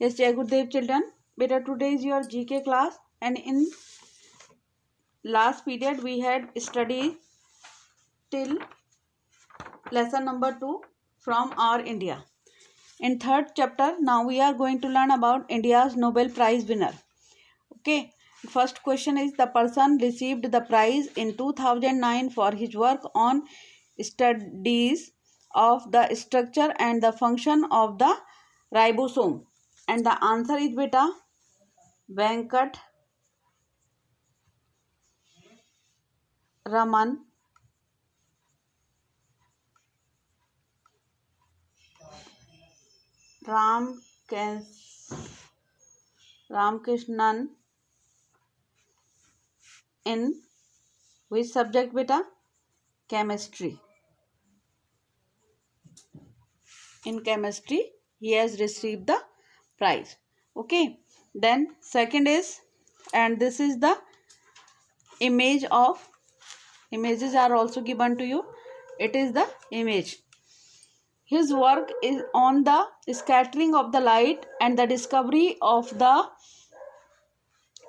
Yes, Jai Gurudev children. Beta, today is your GK class, and in last period we had studied till lesson number 2 from our India. In third chapter, now we are going to learn about India's Nobel Prize winner. Okay, first question is, the person received the prize in 2009 for his work on studies of the structure and the function of the ribosome. And the answer is beta Venkat Raman Ramkrishnan. In which subject beta? Chemistry. In chemistry he has received the prize. Okay, then second is, and this is the image of, images are also given to you. It is the image. His work is on the scattering of the light and the discovery of the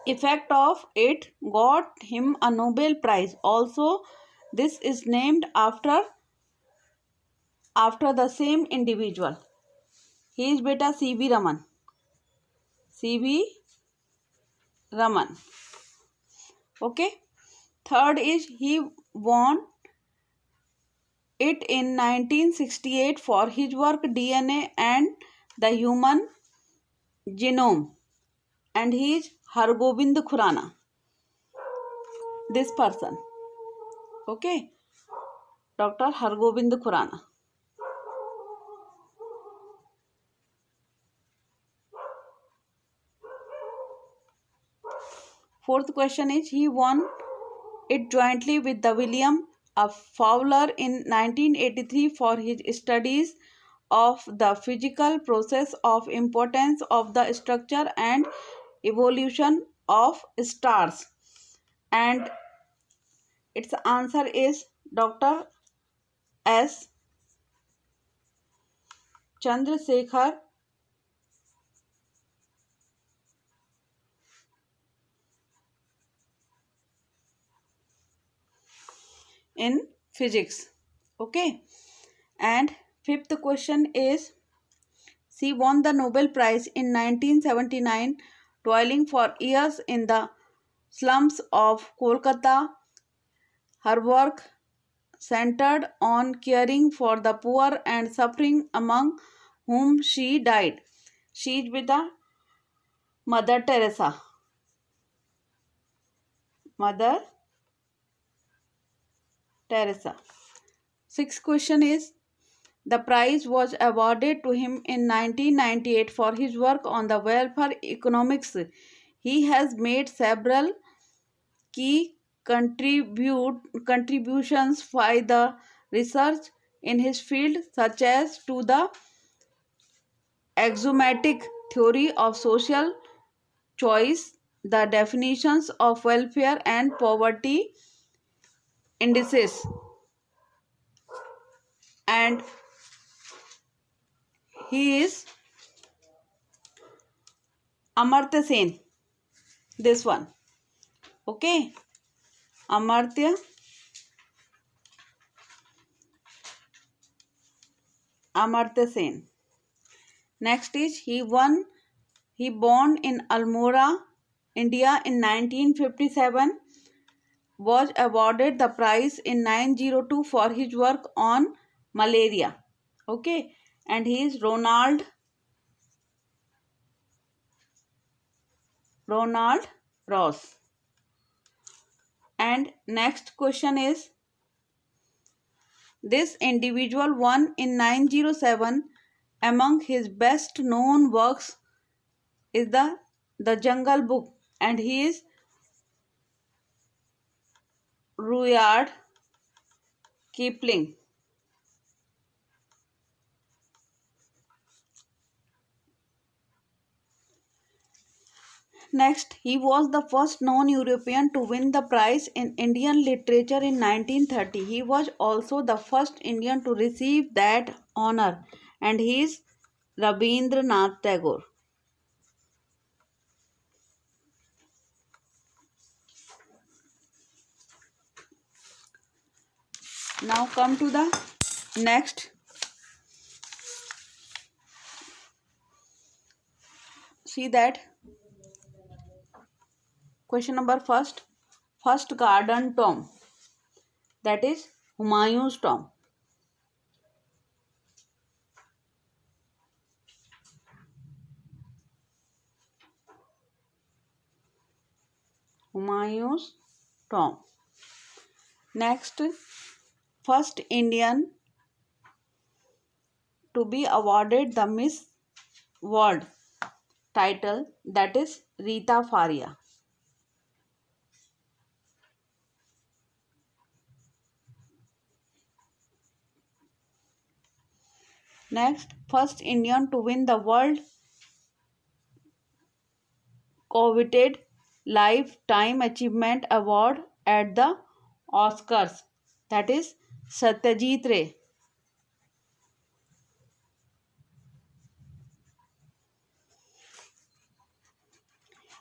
effect of it got him a Nobel Prize. Also, this is named after the same individual. He is beta C.V. Raman. C.V. Raman. Okay. Third is, he won it in 1968 for his work DNA and the human genome. And he is Hargobind Khurana. This person. Okay. Dr. Hargobind Khurana. Fourth question is, he won it jointly with the William Fowler in 1983 for his studies of the physical process of importance of the structure and evolution of stars. And its answer is Dr. S. Chandrasekhar in physics. Okay. And fifth question is, she won the Nobel Prize in 1979 toiling for years in the slums of Kolkata. Her work centered on caring for the poor and suffering, among whom she died. She is with the Mother Teresa. Mother Teresa. Sixth question is, the prize was awarded to him in 1998 for his work on the welfare economics. He has made several key contributions by the research in his field, such as to the axiomatic theory of social choice, the definitions of welfare and poverty indices. And he is Amartya Sen. This one. Okay. Amartya Sen. Next is, he born in Almora, India in 1957. Was awarded the prize in 1902 for his work on malaria. Okay. And he is Ronald Ross. And next question is, this individual won in 1907. Among his best known works is the Jungle Book, and he is Rudyard Kipling. Next, he was the first non-European to win the prize in Indian literature in 1930. He was also the first Indian to receive that honor, and he is Rabindranath Tagore. Now come to the next. See that question number first garden tomb, that is Humayun's tomb. Humayun's tomb. Next, first Indian to be awarded the Miss World title, that is Rita Faria. Next, first Indian to win the world coveted Lifetime Achievement Award at the Oscars, that is Satyajit Ray.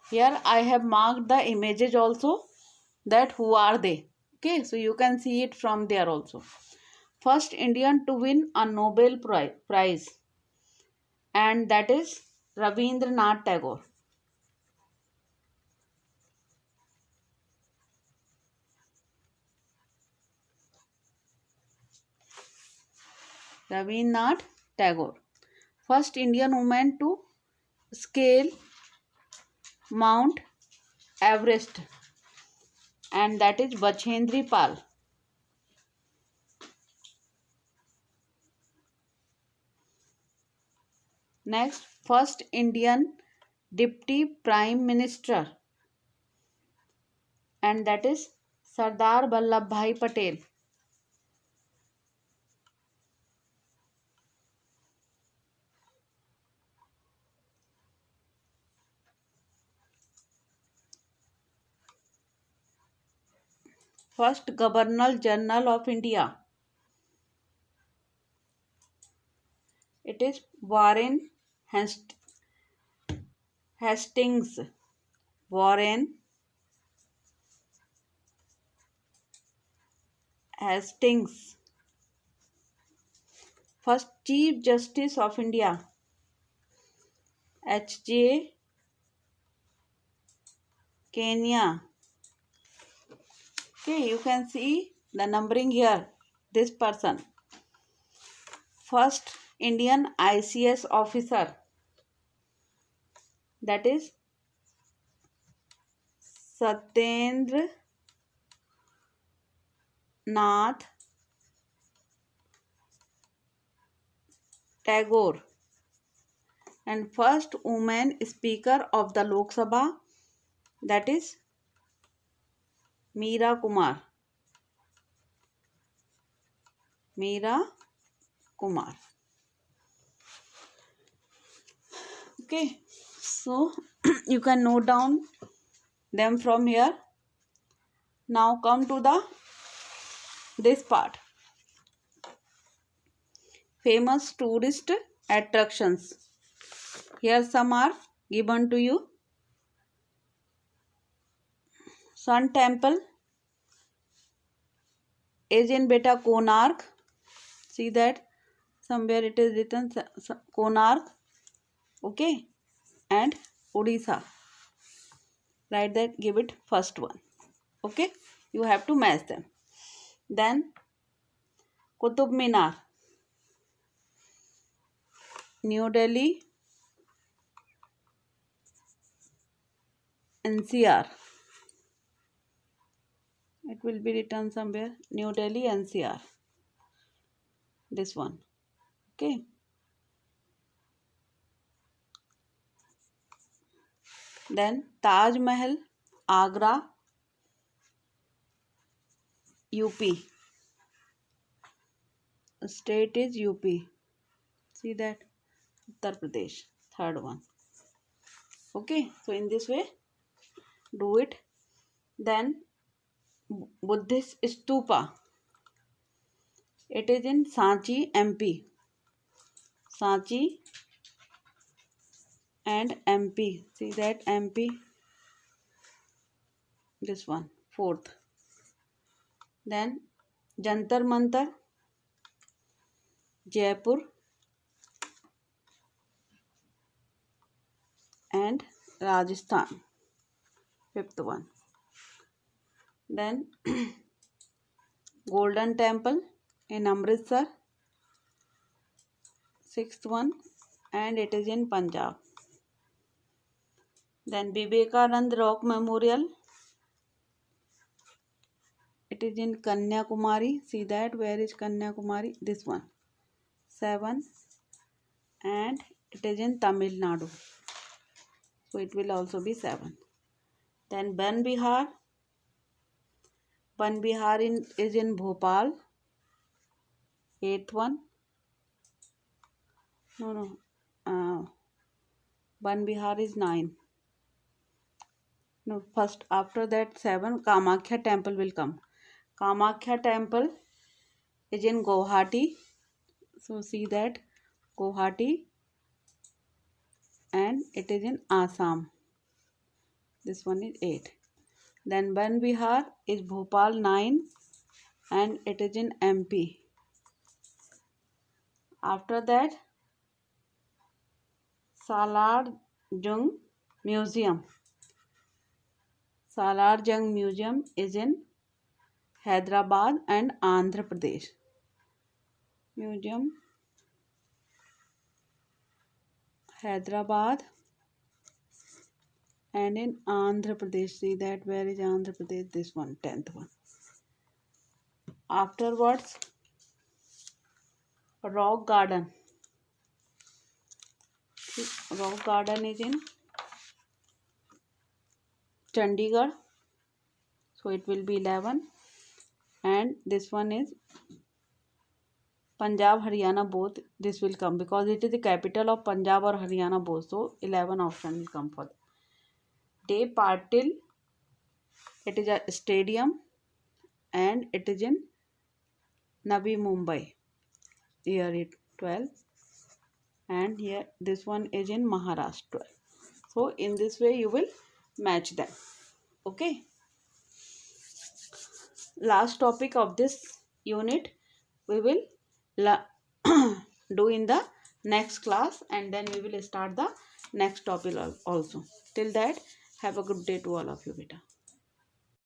Here I have marked the images also, that who are they. Okay, so you can see it from there also. First Indian to win a Nobel Prize, and that is Rabindranath Tagore. Rabindranath Tagore. First Indian woman to scale Mount Everest, and that is Bachendri Pal. Next, first Indian Deputy Prime Minister, and that is Sardar Vallabhbhai Patel. First Governor General of India, it is Warren Hastings. Warren Hastings. First Chief Justice of India, H.J. Kenya. Okay, you can see the numbering here. This person. First Indian ICS officer, that is Satyendra Nath Tagore, and first woman speaker of the Lok Sabha, that is Meera Kumar. Meera Kumar. Okay, so you can note down them from here. Now come to this part. Famous tourist attractions. Here some are given to you. Sun Temple is in Beta Konark. See that somewhere it is written Konark. Okay, and Odisha. Write that, give it first one. Okay, you have to match them. Then Qutub Minar, New Delhi, NCR. It will be written somewhere, New Delhi, NCR. This one. Okay. Then Taj Mahal, Agra, UP. State is UP. See that? Uttar Pradesh. Third one. Okay. So in this way, do it. Then Buddhist Stupa. It is in Sanchi, MP. Sanchi and MP. See that, MP. This one, fourth. Then Jantar Mantar, Jaipur, and Rajasthan. Fifth one. Then Golden Temple in Amritsar. Sixth one, and it is in Punjab. Then Vivekanand Rock Memorial. It is in Kanyakumari. See that, where is Kanyakumari? This one. 7, and it is in Tamil Nadu. So it will also be 7. Then Ban Bihar. Ban Bihar is in Bhopal. 8th one. No. Ban Bihar is 9. No, first after that 7, Kamakhya temple will come. Kamakhya temple is in Guwahati. So see that, Guwahati, and it is in Assam. This one is 8. Then Ban Bihar is Bhopal 9, and it is in MP. After that, Salar Jung Museum. Salar Jung Museum is in Hyderabad and Andhra Pradesh. Museum, Hyderabad and in Andhra Pradesh. See that, where is Andhra Pradesh? This one, 10th one. Afterwards, Rock Garden. Rock Garden is in Chandigarh. So it will be 11. And this one is Punjab, Haryana both. This will come because it is the capital of Punjab or Haryana both. So 11 option will come for that. Dev Patil. It is a stadium and it is in Navi Mumbai. Here it 12. And here this one is in Maharashtra. So in this way you will match them. Okay. Last topic of this unit we will do in the next class, and then we will start the next topic also. Till that, have a good day to all of you, beta.